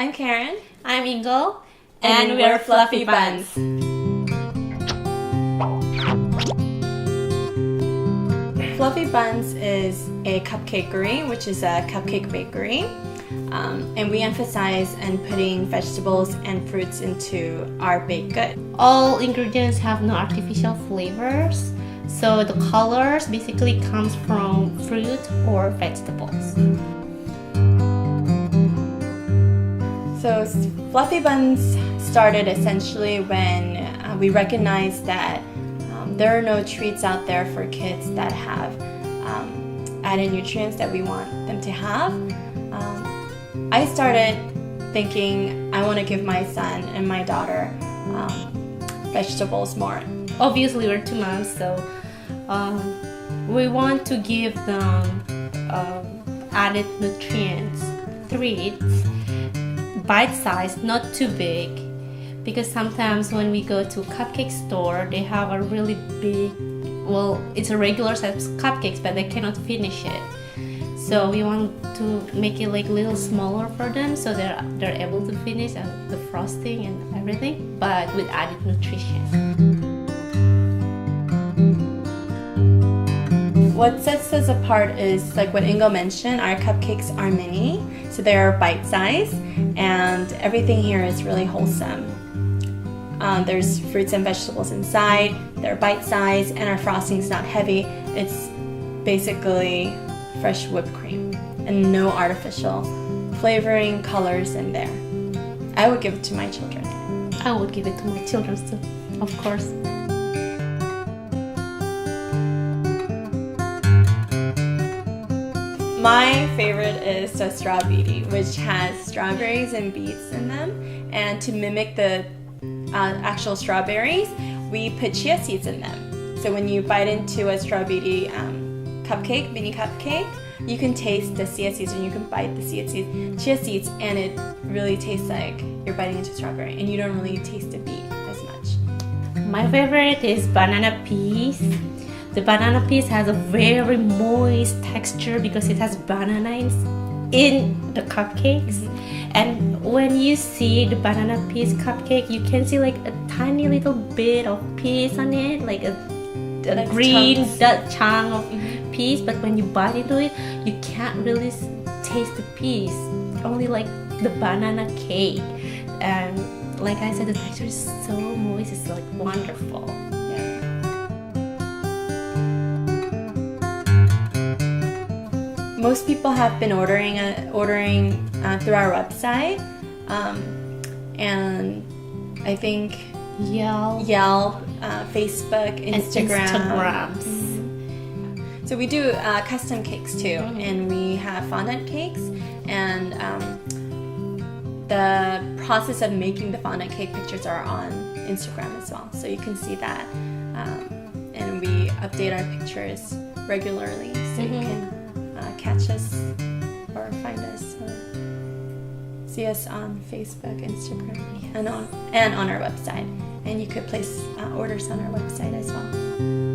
I'm Karen. I'm Ingo. And we're Fluffy Buns. Fluffy Buns is a cupcakery, which is a cupcake bakery. And we emphasize on putting vegetables and fruits into our baked good. All ingredients have no artificial flavors, so the colors basically comes from fruit or vegetables. So Fluffy Buns started essentially when we recognized that there are no treats out there for kids that have added nutrients that we want them to have. I started thinking I want to give my son and my daughter vegetables more. Obviously, we're 2 months, so we want to give them added nutrients, treats, bite-sized, not too big, because sometimes when we go to cupcake store, they have a really big, well, it's a regular size cupcakes, but they cannot finish it. So we want to make it like a little smaller for them, so they're able to finish the frosting and everything, but with added nutrition. What sets us apart is, like what Ingo mentioned, our cupcakes are mini, so they're bite-sized, and everything here is really wholesome. There's fruits and vegetables inside, they're bite-sized, and our frosting's not heavy. It's basically fresh whipped cream and no artificial flavoring colors in there. I would give it to my children. I would give it to my children too, of course. My favorite is the strawberry, which has strawberries and beets in them, and to mimic the actual strawberries, we put chia seeds in them. So when you bite into a strawberry cupcake, mini cupcake, you can taste the chia seeds, and you can bite the chia seeds, and it really tastes like you're biting into strawberry, and you don't really taste the beet as much. My favorite is banana peas. The banana peas has a very moist texture because it has bananas in the cupcakes. And when you see the banana peas cupcake, you can see like a tiny little bit of peas on it, like a green chunk of peas. But when you bite into it, you can't really taste the peas, only like the banana cake. And like I said, the texture is so moist, it's like wonderful. Most people have been ordering through our website, and I think Yelp, Facebook, Instagram. So we do custom cakes too, and we have fondant cakes, and the process of making the fondant cake pictures are on Instagram as well, so you can see that, and we update our pictures regularly, so you can catch us or find us or see us on Facebook, Instagram, and on our website, and you could place orders on our website as well.